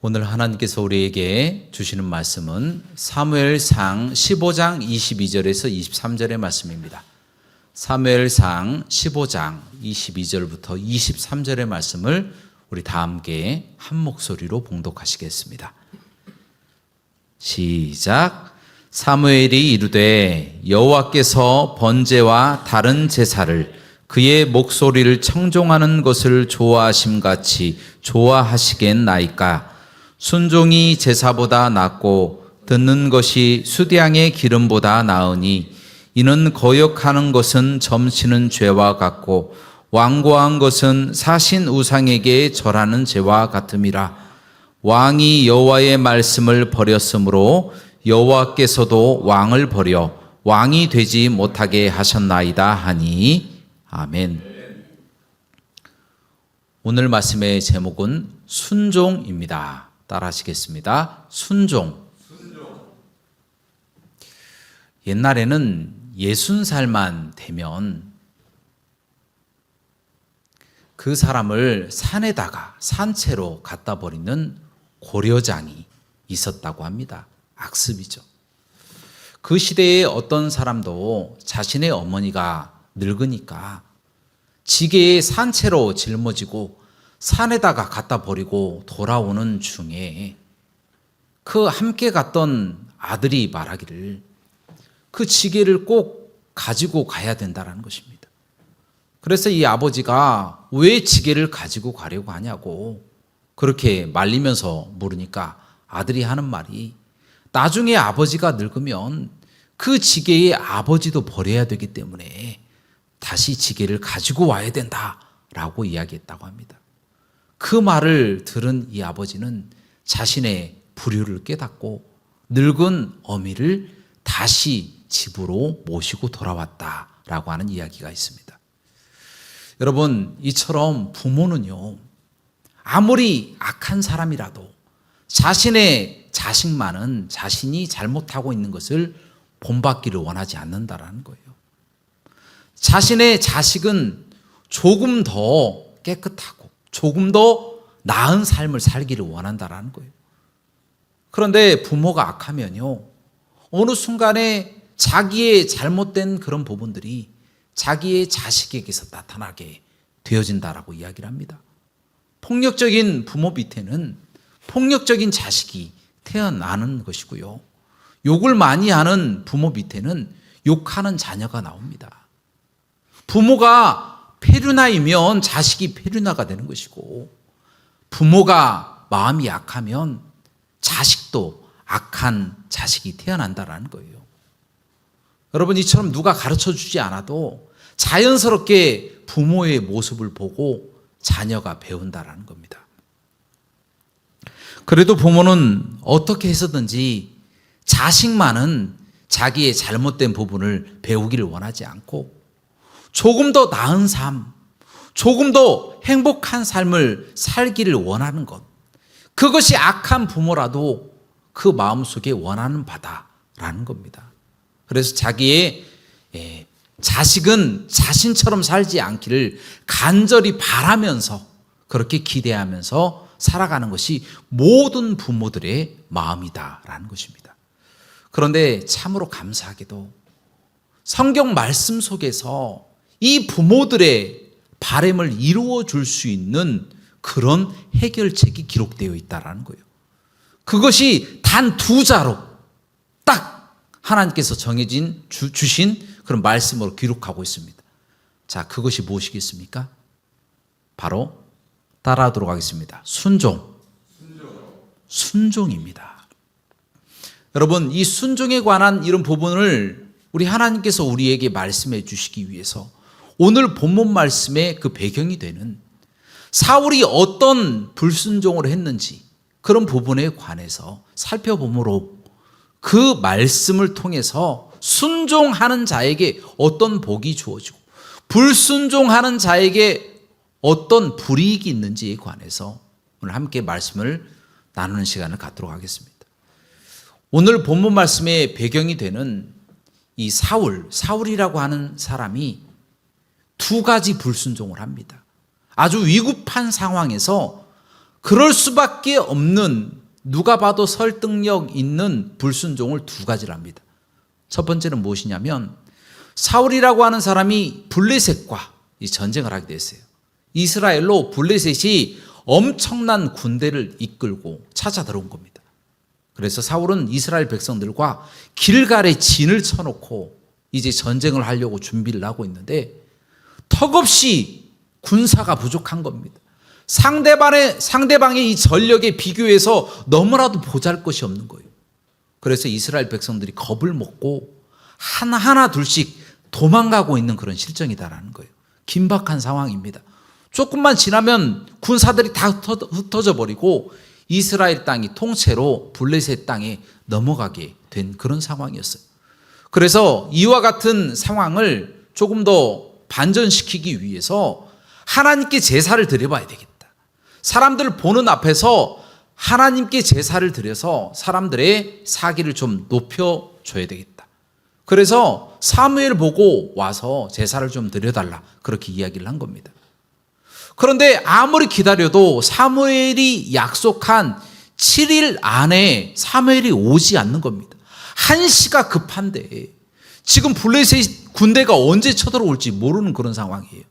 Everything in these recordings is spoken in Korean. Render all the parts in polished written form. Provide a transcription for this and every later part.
오늘 하나님께서 우리에게 주시는 말씀은 사무엘상 15장 22절에서 23절의 말씀입니다. 사무엘상 15장 22절부터 23절의 말씀을 우리 다 함께 한 목소리로 봉독하시겠습니다. 시작. 사무엘이 이르되 여호와께서 번제와 다른 제사를 그의 목소리를 청종하는 것을 좋아하심같이 좋아하시겠나이까. 순종이 제사보다 낫고 듣는 것이 수량의 기름보다 나으니 이는 거역하는 것은 점치는 죄와 같고 완고한 것은 사신 우상에게 절하는 죄와 같음이라. 왕이 여호와의 말씀을 버렸으므로 여호와께서도 왕을 버려 왕이 되지 못하게 하셨나이다 하니. 아멘. 오늘 말씀의 제목은 순종입니다. 따라 하시겠습니다. 순종. 옛날에는 60살만 되면 그 사람을 산에다가 산채로 갖다 버리는 고려장이 있었다고 합니다. 악습이죠. 그 시대에 어떤 사람도 자신의 어머니가 늙으니까 지게에 산채로 짊어지고 산에다가 갖다 버리고 돌아오는 중에 그 함께 갔던 아들이 말하기를 그 지게를 꼭 가지고 가야 된다는 것입니다. 그래서 이 아버지가 왜 지게를 가지고 가려고 하냐고 그렇게 말리면서 물으니까 아들이 하는 말이 나중에 아버지가 늙으면 그 지게에 아버지도 버려야 되기 때문에 다시 지게를 가지고 와야 된다라고 이야기했다고 합니다. 그 말을 들은 이 아버지는 자신의 불효를 깨닫고 늙은 어미를 다시 집으로 모시고 돌아왔다라고 하는 이야기가 있습니다. 여러분, 이처럼 부모는요, 아무리 악한 사람이라도 자신의 자식만은 자신이 잘못하고 있는 것을 본받기를 원하지 않는다라는 거예요. 자신의 자식은 조금 더 깨끗하고 조금 더 나은 삶을 살기를 원한다라는 거예요. 그런데 부모가 악하면요, 어느 순간에 자기의 잘못된 그런 부분들이 자기의 자식에게서 나타나게 되어진다라고 이야기를 합니다. 폭력적인 부모 밑에는 폭력적인 자식이 태어나는 것이고요. 욕을 많이 하는 부모 밑에는 욕하는 자녀가 나옵니다. 부모가 페류나이면 자식이 페류나가 되는 것이고, 부모가 마음이 약하면 자식도 악한 자식이 태어난다는 거예요. 여러분, 이처럼 누가 가르쳐주지 않아도 자연스럽게 부모의 모습을 보고 자녀가 배운다는 겁니다. 그래도 부모는 어떻게 해서든지 자식만은 자기의 잘못된 부분을 배우기를 원하지 않고 조금 더 나은 삶, 조금 더 행복한 삶을 살기를 원하는 것, 그것이 악한 부모라도 그 마음속에 원하는 바다라는 겁니다. 그래서 자기의 자식은 자신처럼 살지 않기를 간절히 바라면서 그렇게 기대하면서 살아가는 것이 모든 부모들의 마음이다라는 것입니다. 그런데 참으로 감사하게도 성경 말씀 속에서 이 부모들의 바람을 이루어 줄 수 있는 그런 해결책이 기록되어 있다는 거예요. 그것이 단 2자로 딱 하나님께서 주신 그런 말씀으로 기록하고 있습니다. 자, 그것이 무엇이겠습니까? 바로 따라하도록 하겠습니다. 순종입니다. 여러분, 이 순종에 관한 이런 부분을 우리 하나님께서 우리에게 말씀해 주시기 위해서 오늘 본문 말씀의 그 배경이 되는 사울이 어떤 불순종을 했는지 그런 부분에 관해서 살펴보므로 그 말씀을 통해서 순종하는 자에게 어떤 복이 주어지고 불순종하는 자에게 어떤 불이익이 있는지에 관해서 오늘 함께 말씀을 나누는 시간을 갖도록 하겠습니다. 오늘 본문 말씀의 배경이 되는 이 사울이라고 하는 사람이 두 가지 불순종을 합니다. 아주 위급한 상황에서 그럴 수밖에 없는, 누가 봐도 설득력 있는 불순종을 두 가지를 합니다. 첫 번째는 무엇이냐면, 사울이라고 하는 사람이 블레셋과 이 전쟁을 하게 됐어요. 이스라엘로 블레셋이 엄청난 군대를 이끌고 찾아 들어온 겁니다. 그래서 사울은 이스라엘 백성들과 길갈에 진을 쳐놓고 이제 전쟁을 하려고 준비를 하고 있는데, 턱없이 군사가 부족한 겁니다. 상대방의 이 전력에 비교해서 너무나도 보잘것이 없는 거예요. 그래서 이스라엘 백성들이 겁을 먹고 하나 둘씩 도망가고 있는 그런 실정이다라는 거예요. 긴박한 상황입니다. 조금만 지나면 군사들이 다 흩어져 버리고 이스라엘 땅이 통째로 블레셋 땅에 넘어가게 된 그런 상황이었어요. 그래서 이와 같은 상황을 조금 더 반전시키기 위해서 하나님께 제사를 드려봐야 되겠다. 사람들 보는 앞에서 하나님께 제사를 드려서 사람들의 사기를 좀 높여줘야 되겠다. 그래서 사무엘 보고 와서 제사를 좀 드려달라, 그렇게 이야기를 한 겁니다. 그런데 아무리 기다려도 사무엘이 약속한 7일 안에 사무엘이 오지 않는 겁니다. 한시가 급한데 지금 블레셋 군대가 언제 쳐들어올지 모르는 그런 상황이에요.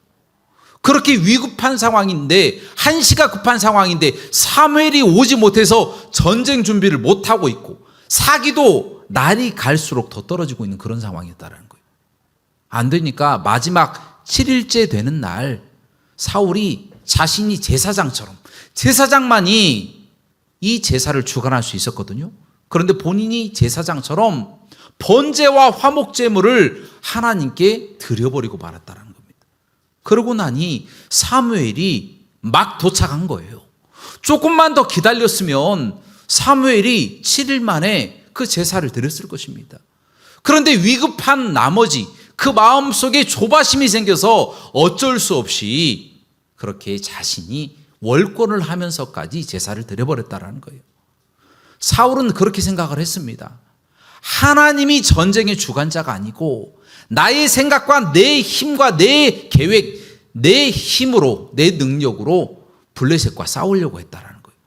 그렇게 위급한 상황인데, 한시가 급한 상황인데 사무엘이 오지 못해서 전쟁 준비를 못하고 있고 사기도 날이 갈수록 더 떨어지고 있는 그런 상황이었다는 거예요. 안 되니까 마지막 7일째 되는 날 사울이 자신이 제사장만이 이 제사를 주관할 수 있었거든요. 그런데 본인이 제사장처럼 번제와 화목제물을 하나님께 드려버리고 말았다는 겁니다. 그러고 나니 사무엘이 막 도착한 거예요. 조금만 더 기다렸으면 사무엘이 7일 만에 그 제사를 드렸을 것입니다. 그런데 위급한 나머지 그 마음속에 조바심이 생겨서 어쩔 수 없이 그렇게 자신이 월권을 하면서까지 제사를 드려버렸다는 거예요. 사울은 그렇게 생각을 했습니다. 하나님이 전쟁의 주관자가 아니고 나의 생각과 내 힘과 내 계획, 내 힘으로, 내 능력으로 블레셋과 싸우려고 했다는 거예요.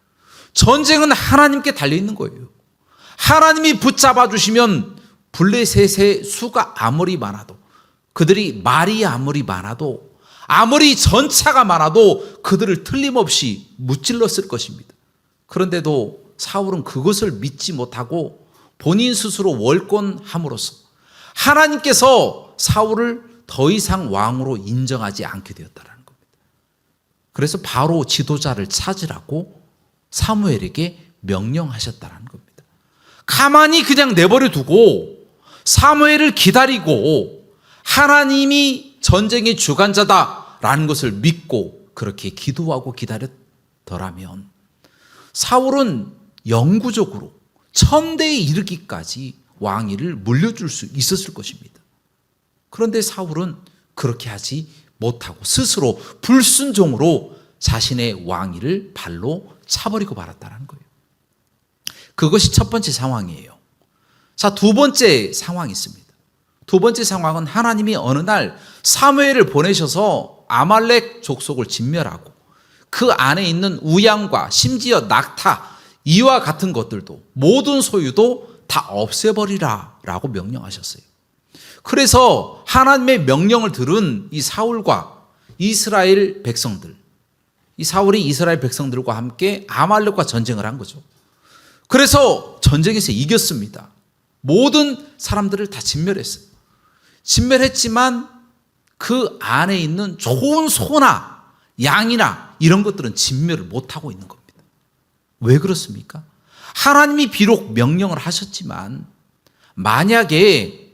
전쟁은 하나님께 달려있는 거예요. 하나님이 붙잡아 주시면 블레셋의 수가 아무리 많아도, 그들이 말이 아무리 많아도, 아무리 전차가 많아도 그들을 틀림없이 무찔렀을 것입니다. 그런데도 사울은 그것을 믿지 못하고 본인 스스로 월권함으로써 하나님께서 사울을 더 이상 왕으로 인정하지 않게 되었다는 겁니다. 그래서 바로 지도자를 찾으라고 사무엘에게 명령하셨다는 겁니다. 가만히 그냥 내버려 두고 사무엘을 기다리고 하나님이 전쟁의 주관자다라는 것을 믿고 그렇게 기도하고 기다렸더라면 사울은 영구적으로 천대에 이르기까지 왕위를 물려줄 수 있었을 것입니다. 그런데 사울은 그렇게 하지 못하고 스스로 불순종으로 자신의 왕위를 발로 차버리고 말았다는 거예요. 그것이 첫 번째 상황이에요. 자, 두 번째 상황이 있습니다. 두 번째 상황은 하나님이 어느 날 사무엘을 보내셔서 아말렉 족속을 진멸하고 그 안에 있는 우양과 심지어 낙타, 이와 같은 것들도, 모든 소유도 다 없애버리라 라고 명령하셨어요. 그래서 하나님의 명령을 들은 이 사울과 이스라엘 백성들, 이 사울이 이스라엘 백성들과 함께 아말렉과 전쟁을 한 거죠. 그래서 전쟁에서 이겼습니다. 모든 사람들을 다 진멸했어요. 진멸했지만 그 안에 있는 좋은 소나 양이나 이런 것들은 진멸을 못하고 있는 겁니다. 왜 그렇습니까? 하나님이 비록 명령을 하셨지만 만약에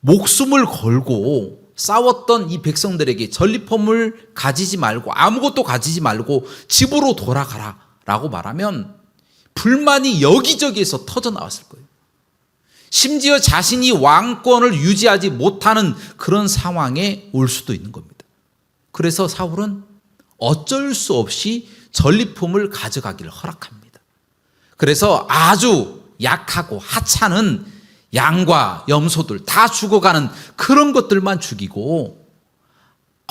목숨을 걸고 싸웠던 이 백성들에게 전리품을 가지지 말고 아무것도 가지지 말고 집으로 돌아가라 라고 말하면 불만이 여기저기에서 터져나왔을 거예요. 심지어 자신이 왕권을 유지하지 못하는 그런 상황에 올 수도 있는 겁니다. 그래서 사울은 어쩔 수 없이 전리품을 가져가기를 허락합니다. 그래서 아주 약하고 하찮은 양과 염소들 다 죽어가는 그런 것들만 죽이고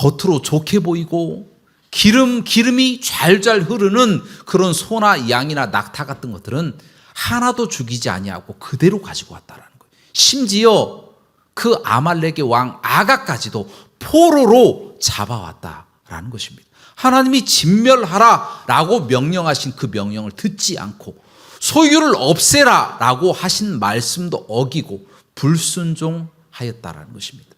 겉으로 좋게 보이고 기름이 좔좔 흐르는 그런 소나 양이나 낙타 같은 것들은 하나도 죽이지 아니하고 그대로 가지고 왔다라는 거예요. 심지어 그 아말렉의 왕 아각까지도 포로로 잡아왔다라는 것입니다. 하나님이 진멸하라라고 명령하신 그 명령을 듣지 않고 소유를 없애라라고 하신 말씀도 어기고 불순종하였다라는 것입니다.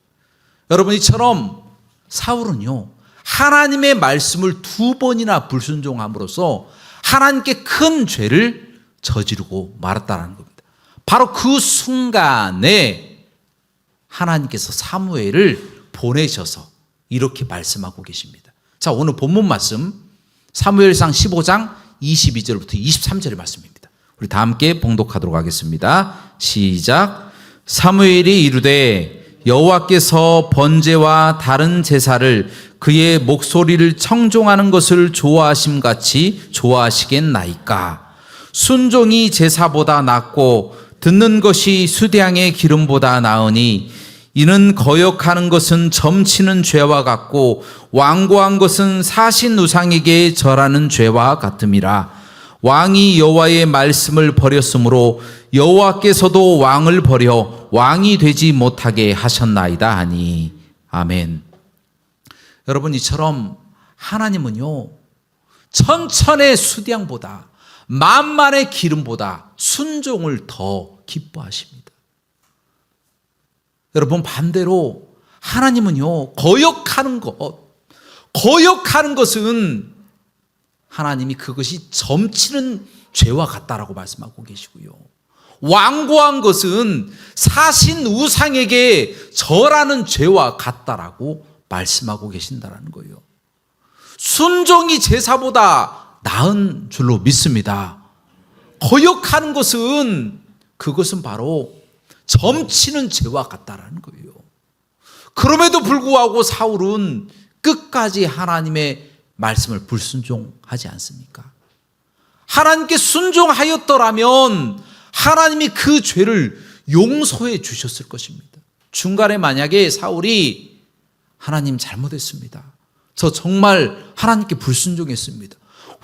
여러분, 이처럼 사울은요, 하나님의 말씀을 2번이나 불순종함으로써 하나님께 큰 죄를 저지르고 말았다는 겁니다. 바로 그 순간에 하나님께서 사무엘을 보내셔서 이렇게 말씀하고 계십니다. 자, 오늘 본문 말씀 사무엘상 15장 22절부터 23절의 말씀입니다. 우리 다 함께 봉독하도록 하겠습니다. 시작. 사무엘이 이르되 여호와께서 번제와 다른 제사를 그의 목소리를 청종하는 것을 좋아하심같이 좋아하시겠나이까. 순종이 제사보다 낫고 듣는 것이 수대양의 기름보다 나으니 이는 거역하는 것은 점치는 죄와 같고 완고한 것은 사신 우상에게 절하는 죄와 같음이라. 왕이 여호와의 말씀을 버렸으므로 여호와께서도 왕을 버려 왕이 되지 못하게 하셨나이다 하니. 아멘. 여러분, 이처럼 하나님은요, 천천의 수량보다 만만의 기름보다 순종을 더 기뻐하십니다. 여러분, 반대로 하나님은요, 거역하는 것은 하나님이 그것이 점치는 죄와 같다라고 말씀하고 계시고요. 완고한 것은 사신 우상에게 절하는 죄와 같다라고 말씀하고 계신다라는 거예요. 순종이 제사보다 나은 줄로 믿습니다. 거역하는 것은 그것은 바로 점치는 죄와 같다라는 거예요. 그럼에도 불구하고 사울은 끝까지 하나님의 말씀을 불순종하지 않습니까? 하나님께 순종하였더라면 하나님이 그 죄를 용서해 주셨을 것입니다. 중간에 만약에 사울이 하나님 잘못했습니다, 저 정말 하나님께 불순종했습니다,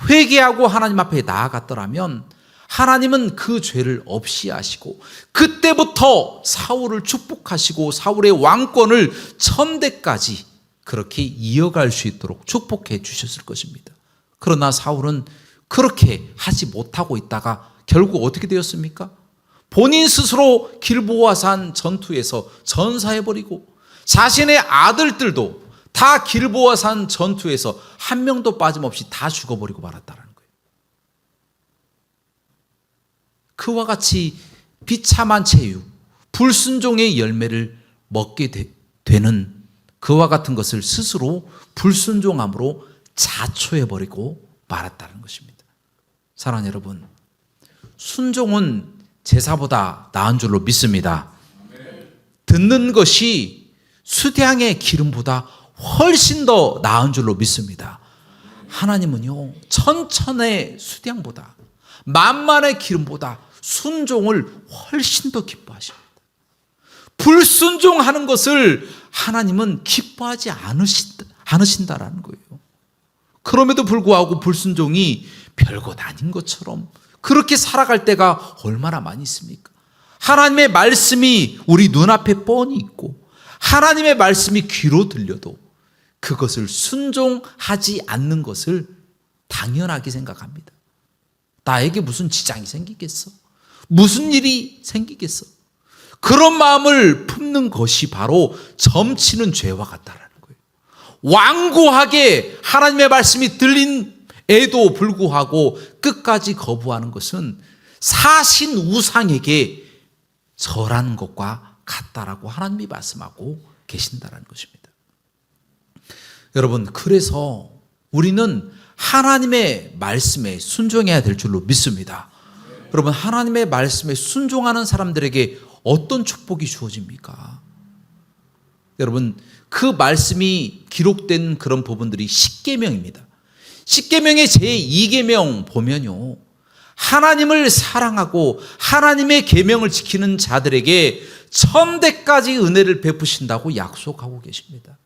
회개하고 하나님 앞에 나아갔더라면 하나님은 그 죄를 없이 하시고 그때부터 사울을 축복하시고 사울의 왕권을 1000대까지 그렇게 이어갈 수 있도록 축복해 주셨을 것입니다. 그러나 사울은 그렇게 하지 못하고 있다가 결국 어떻게 되었습니까? 본인 스스로 길보아산 전투에서 전사해버리고 자신의 아들들도 다 길보아산 전투에서 한 명도 빠짐없이 다 죽어버리고 말았다는 거예요. 그와 같이 비참한 체육, 불순종의 열매를 먹게 되는 그와 같은 것을 스스로 불순종함으로 자초해버리고 말았다는 것입니다. 사랑하는 여러분, 순종은 제사보다 나은 줄로 믿습니다. 듣는 것이 수량의 기름보다 훨씬 더 나은 줄로 믿습니다. 하나님은요, 천천의 수량보다 만만의 기름보다 순종을 훨씬 더 기뻐하십니다. 불순종하는 것을 하나님은 기뻐하지 않으신다라는 거예요. 그럼에도 불구하고 불순종이 별것 아닌 것처럼 그렇게 살아갈 때가 얼마나 많이 있습니까? 하나님의 말씀이 우리 눈앞에 뻔히 있고 하나님의 말씀이 귀로 들려도 그것을 순종하지 않는 것을 당연하게 생각합니다. 나에게 무슨 지장이 생기겠어? 무슨 일이 생기겠어? 그런 마음을 품는 것이 바로 점치는 죄와 같다라는 거예요. 완고하게 하나님의 말씀이 들린에도 불구하고 끝까지 거부하는 것은 사신 우상에게 절하는 것과 같다라고 하나님이 말씀하고 계신다라는 것입니다. 여러분, 그래서 우리는 하나님의 말씀에 순종해야 될 줄로 믿습니다. 여러분, 하나님의 말씀에 순종하는 사람들에게 어떤 축복이 주어집니까? 여러분, 그 말씀이 기록된 그런 부분들이 십계명입니다. 십계명의 제2계명 보면요, 하나님을 사랑하고 하나님의 계명을 지키는 자들에게 1000대까지 은혜를 베푸신다고 약속하고 계십니다.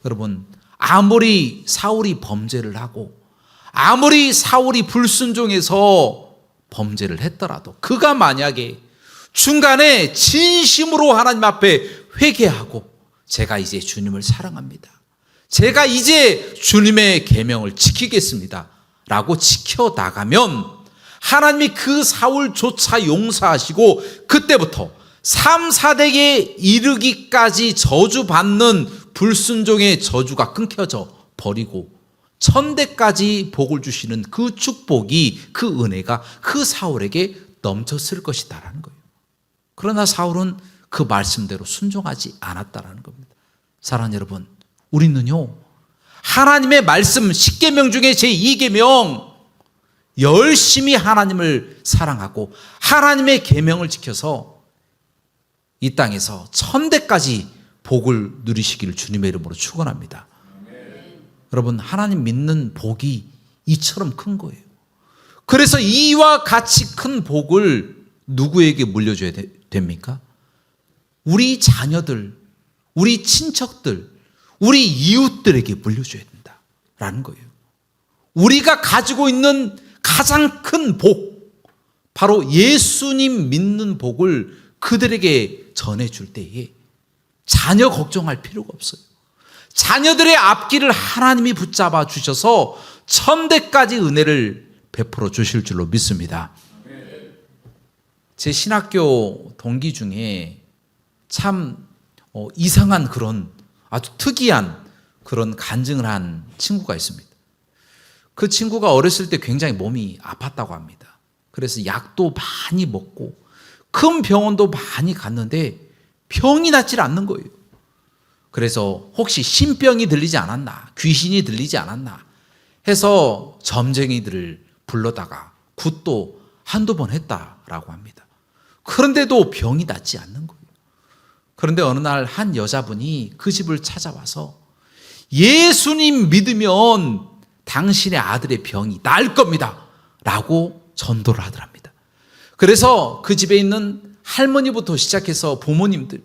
여러분, 아무리 사울이 범죄를 하고 아무리 사울이 불순종해서 범죄를 했더라도 그가 만약에 중간에 진심으로 하나님 앞에 회개하고 제가 이제 주님을 사랑합니다, 제가 이제 주님의 계명을 지키겠습니다 라고 지켜나가면 하나님이 그 사울조차 용서하시고 그때부터 3, 4대에 이르기까지 저주받는 불순종의 저주가 끊겨져 버리고 1000대까지 복을 주시는 그 축복이, 그 은혜가 그 사울에게 넘쳤을 것이다라는 거예요. 그러나 사울은 그 말씀대로 순종하지 않았다라는 겁니다. 사랑하는 여러분, 우리는요 하나님의 말씀 10계명 중에 제2계명 열심히 하나님을 사랑하고 하나님의 계명을 지켜서 이 땅에서 1000대까지 복을 누리시기를 주님의 이름으로 축원합니다. 여러분, 하나님 믿는 복이 이처럼 큰 거예요. 그래서 이와 같이 큰 복을 누구에게 물려줘야 됩니까? 우리 자녀들, 우리 친척들, 우리 이웃들에게 물려줘야 된다라는 거예요. 우리가 가지고 있는 가장 큰 복, 바로 예수님 믿는 복을 그들에게 전해줄 때에 자녀 걱정할 필요가 없어요. 자녀들의 앞길을 하나님이 붙잡아 주셔서 1000대까지 은혜를 베풀어 주실 줄로 믿습니다. 제 신학교 동기 중에 참 이상한 그런 아주 특이한 그런 간증을 한 친구가 있습니다. 그 친구가 어렸을 때 굉장히 몸이 아팠다고 합니다. 그래서 약도 많이 먹고 큰 병원도 많이 갔는데 병이 낫질 않는 거예요. 그래서 혹시 신병이 들리지 않았나, 귀신이 들리지 않았나 해서 점쟁이들을 불러다가 굿도 한두 번 했다라고 합니다. 그런데도 병이 낫지 않는 거예요. 그런데 어느 날 한 여자분이 그 집을 찾아와서 예수님 믿으면 당신의 아들의 병이 나을 겁니다 라고 전도를 하더랍니다. 그래서 그 집에 있는 할머니부터 시작해서 부모님들,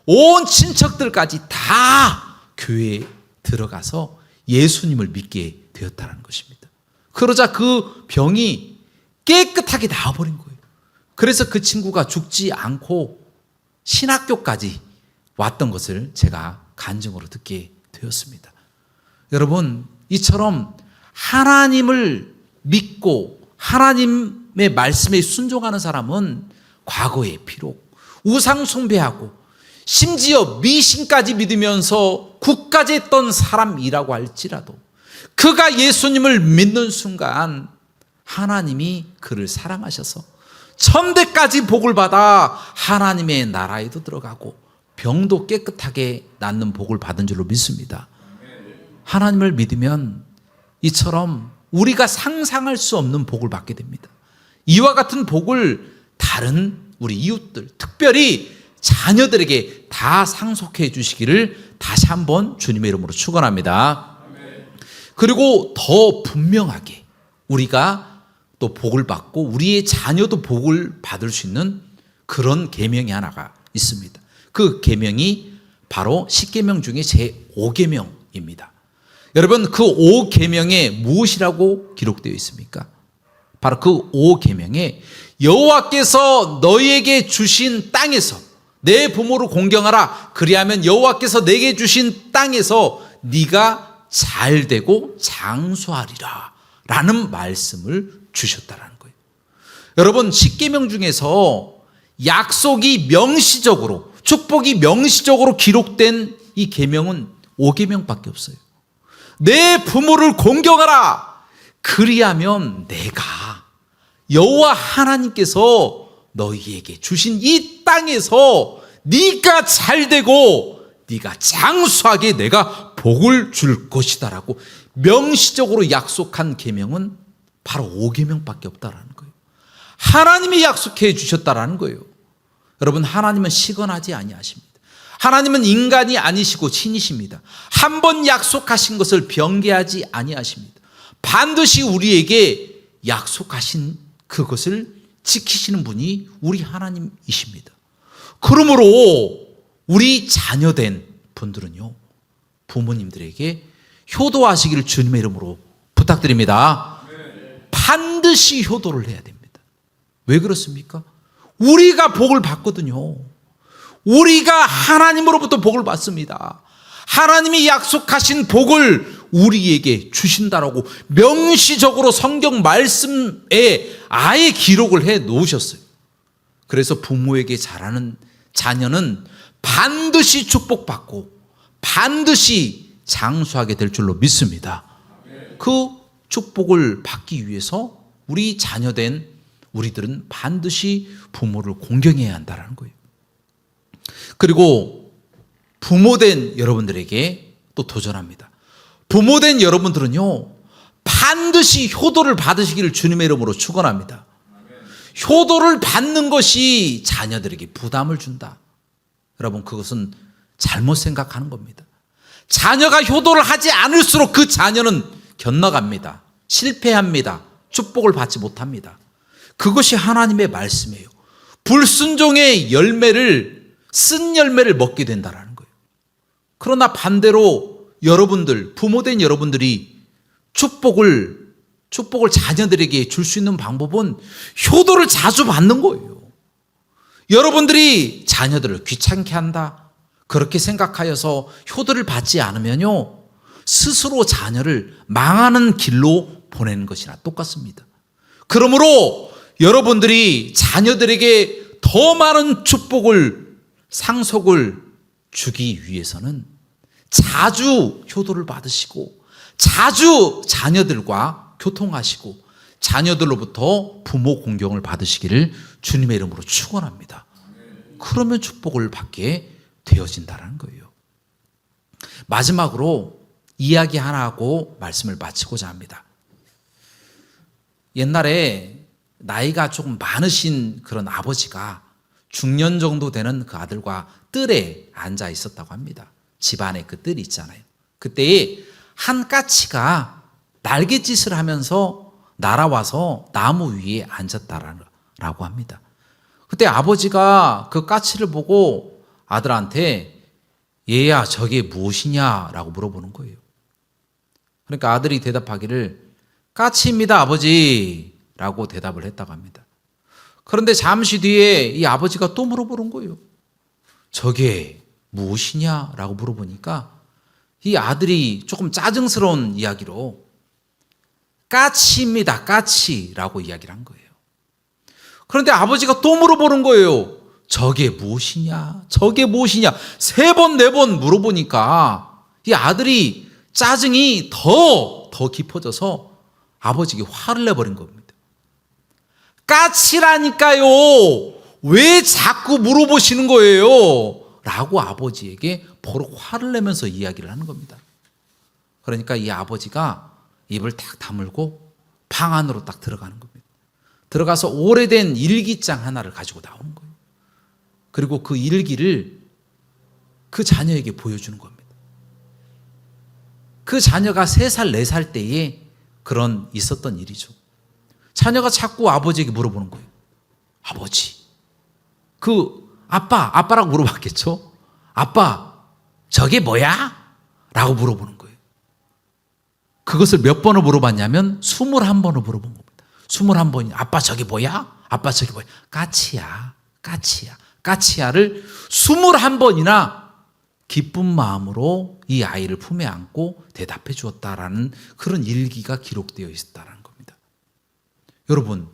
온 친척들까지 다 교회에 들어가서 예수님을 믿게 되었다는 것입니다. 그러자 그 병이 깨끗하게 나아버린 거예요. 그래서 그 친구가 죽지 않고 신학교까지 왔던 것을 제가 간증으로 듣게 되었습니다. 여러분, 이처럼 하나님을 믿고 하나님의 말씀에 순종하는 사람은 과거에 비록 우상 숭배하고 심지어 미신까지 믿으면서 국까지 했던 사람이라고 할지라도 그가 예수님을 믿는 순간 하나님이 그를 사랑하셔서 1000대까지 복을 받아 하나님의 나라에도 들어가고 병도 깨끗하게 낫는 복을 받은 줄로 믿습니다. 하나님을 믿으면 이처럼 우리가 상상할 수 없는 복을 받게 됩니다. 이와 같은 복을 다른 우리 이웃들, 특별히 자녀들에게 다 상속해 주시기를 다시 한번 주님의 이름으로 축원합니다. 그리고 더 분명하게 우리가 또 복을 받고 우리의 자녀도 복을 받을 수 있는 그런 계명이 하나가 있습니다. 그 계명이 바로 10계명 중에 제5계명입니다. 여러분, 그 5계명에 무엇이라고 기록되어 있습니까? 바로 그 5계명에 여호와께서 너희에게 주신 땅에서 내 부모를 공경하라, 그리하면 여호와께서 내게 주신 땅에서 네가 잘되고 장수하리라 라는 말씀을 주셨다라는 거예요. 여러분, 10계명 중에서 약속이 명시적으로, 축복이 명시적으로 기록된 이 계명은 5계명밖에 없어요. 내 부모를 공경하라, 그리하면 내가 여호와 하나님께서 너희에게 주신 이 땅에서 네가 잘되고 네가 장수하게 내가 복을 줄 것이다 라고 명시적으로 약속한 계명은 바로 5계명밖에 없다라는 거예요. 하나님이 약속해 주셨다라는 거예요. 여러분, 하나님은 시건하지 아니하십니다. 하나님은 인간이 아니시고 신이십니다. 한 번 약속하신 것을 변개하지 아니하십니다. 반드시 우리에게 약속하신 그것을 지키시는 분이 우리 하나님이십니다. 그러므로 우리 자녀된 분들은요, 부모님들에게 효도하시기를 주님의 이름으로 부탁드립니다. 반드시 효도를 해야 됩니다. 왜 그렇습니까? 우리가 복을 받거든요. 우리가 하나님으로부터 복을 받습니다. 하나님이 약속하신 복을 우리에게 주신다라고 명시적으로 성경 말씀에 아예 기록을 해 놓으셨어요. 그래서 부모에게 자라는 자녀는 반드시 축복받고 반드시 장수하게 될 줄로 믿습니다. 그 축복을 받기 위해서 우리 자녀된 우리들은 반드시 부모를 공경해야 한다는 거예요. 그리고 부모된 여러분들에게 또 도전합니다. 부모된 여러분들은요, 반드시 효도를 받으시기를 주님의 이름으로 축원합니다. 효도를 받는 것이 자녀들에게 부담을 준다. 여러분, 그것은 잘못 생각하는 겁니다. 자녀가 효도를 하지 않을수록 그 자녀는 곁나갑니다. 실패합니다. 축복을 받지 못합니다. 그것이 하나님의 말씀이에요. 불순종의 열매를, 쓴 열매를 먹게 된다는 거예요. 그러나 반대로 여러분들, 부모된 여러분들이 축복을 자녀들에게 줄 수 있는 방법은 효도를 자주 받는 거예요. 여러분들이 자녀들을 귀찮게 한다, 그렇게 생각하여서 효도를 받지 않으면요, 스스로 자녀를 망하는 길로 보내는 것이나 똑같습니다. 그러므로 여러분들이 자녀들에게 더 많은 축복을, 상속을 주기 위해서는 자주 효도를 받으시고 자주 자녀들과 교통하시고 자녀들로부터 부모 공경을 받으시기를 주님의 이름으로 축원합니다. 그러면 축복을 받게 되어진다는 거예요. 마지막으로 이야기 하나 하고 말씀을 마치고자 합니다. 옛날에 나이가 조금 많으신 그런 아버지가 중년 정도 되는 그 아들과 뜰에 앉아 있었다고 합니다. 집안에 그 뜰이 있잖아요. 그때에 한 까치가 날갯짓을 하면서 날아와서 나무 위에 앉았다라고 합니다. 그때 아버지가 그 까치를 보고 아들한테 얘야 저게 무엇이냐라고 물어보는 거예요. 그러니까 아들이 대답하기를 까치입니다 아버지라고 대답을 했다고 합니다. 그런데 잠시 뒤에 이 아버지가 또 물어보는 거예요. 저게 무엇이냐라고 물어보니까 이 아들이 조금 짜증스러운 이야기로 까치입니다 까치라고 이야기를 한 거예요. 그런데 아버지가 또 물어보는 거예요. 저게 무엇이냐 저게 무엇이냐 3번 4번 물어보니까 이 아들이 짜증이 더 깊어져서 아버지에게 화를 내버린 겁니다. 까치라니까요 왜 자꾸 물어보시는 거예요 라고 아버지에게 버럭 화를 내면서 이야기를 하는 겁니다. 그러니까 이 아버지가 입을 딱 다물고 방 안으로 딱 들어가는 겁니다. 들어가서 오래된 일기장 하나를 가지고 나오는 거예요. 그리고 그 일기를 그 자녀에게 보여주는 겁니다. 그 자녀가 3살, 4살 때에 그런 있었던 일이죠. 자녀가 자꾸 아버지에게 물어보는 거예요. 아버지, 아빠라고 물어봤겠죠? 아빠, 저게 뭐야? 라고 물어보는 거예요. 그것을 몇 번을 물어봤냐면 21번을 물어본 겁니다. 21번이 아빠 저게 뭐야? 아빠 저게 뭐야? 까치야. 까치야를 21번이나 기쁜 마음으로 이 아이를 품에 안고 대답해 주었다라는 그런 일기가 기록되어 있었다는 겁니다. 여러분,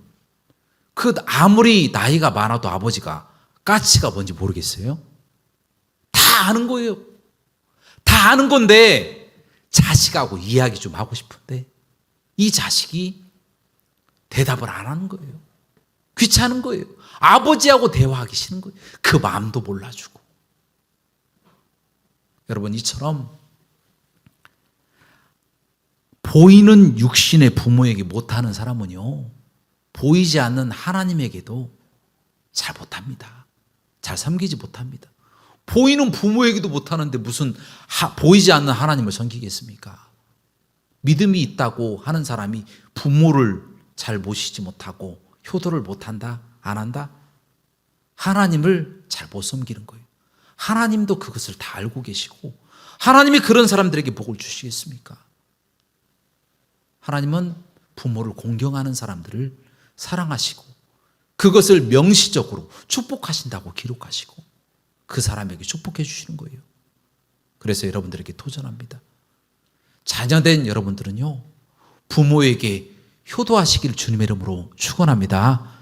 아무리 나이가 많아도 아버지가 까치가 뭔지 모르겠어요? 다 아는 거예요. 다 아는 건데 자식하고 이야기 좀 하고 싶은데 이 자식이 대답을 안 하는 거예요. 귀찮은 거예요. 아버지하고 대화하기 싫은 거예요. 그 마음도 몰라주고. 여러분, 이처럼 보이는 육신의 부모에게 못하는 사람은요, 보이지 않는 하나님에게도 잘 못합니다. 잘 섬기지 못합니다. 보이는 부모에게도 못하는데 무슨 보이지 않는 하나님을 섬기겠습니까? 믿음이 있다고 하는 사람이 부모를 잘 모시지 못하고 효도를 못한다? 안 한다? 하나님을 잘 못 섬기는 거예요. 하나님도 그것을 다 알고 계시고 하나님이 그런 사람들에게 복을 주시겠습니까? 하나님은 부모를 공경하는 사람들을 사랑하시고 그것을 명시적으로 축복하신다고 기록하시고 그 사람에게 축복해 주시는 거예요. 그래서 여러분들에게 도전합니다. 자녀된 여러분들은요, 부모에게 효도하시기를 주님의 이름으로 축원합니다.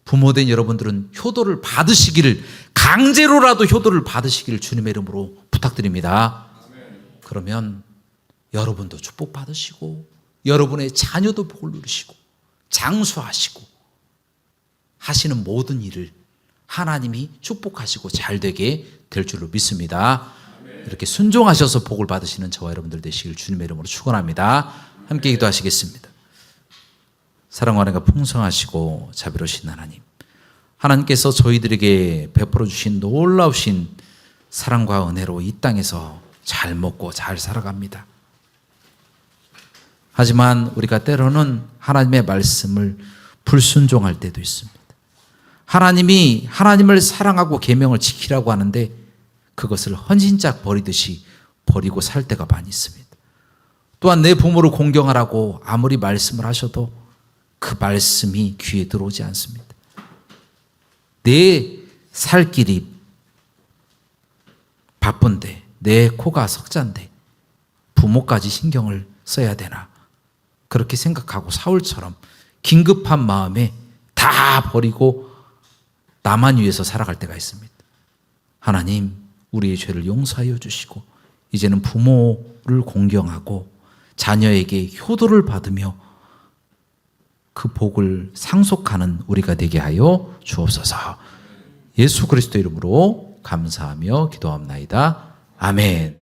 부모된 여러분들은 효도를 받으시기를, 강제로라도 효도를 받으시기를 주님의 이름으로 부탁드립니다. 그러면 여러분도 축복받으시고 여러분의 자녀도 복을 누리시고 장수하시고 하시는 모든 일을 하나님이 축복하시고 잘 되게 될 줄로 믿습니다. 이렇게 순종하셔서 복을 받으시는 저와 여러분들 되시길 주님의 이름으로 축원합니다. 함께 기도하시겠습니다. 사랑과 은혜가 풍성하시고 자비로우신 하나님, 하나님께서 저희들에게 베풀어 주신 놀라우신 사랑과 은혜로 이 땅에서 잘 먹고 잘 살아갑니다. 하지만 우리가 때로는 하나님의 말씀을 불순종할 때도 있습니다. 하나님이 하나님을 사랑하고 계명을 지키라고 하는데 그것을 헌신짝 버리듯이 버리고 살 때가 많이 있습니다. 또한 내 부모를 공경하라고 아무리 말씀을 하셔도 그 말씀이 귀에 들어오지 않습니다. 내 살 길이 바쁜데, 내 코가 석잔데 부모까지 신경을 써야 되나, 그렇게 생각하고 사울처럼 긴급한 마음에 다 버리고 나만 위해서 살아갈 때가 있습니다. 하나님, 우리의 죄를 용서하여 주시고 이제는 부모를 공경하고 자녀에게 효도를 받으며 그 복을 상속하는 우리가 되게 하여 주옵소서. 예수 그리스도 이름으로 감사하며 기도합나이다. 아멘.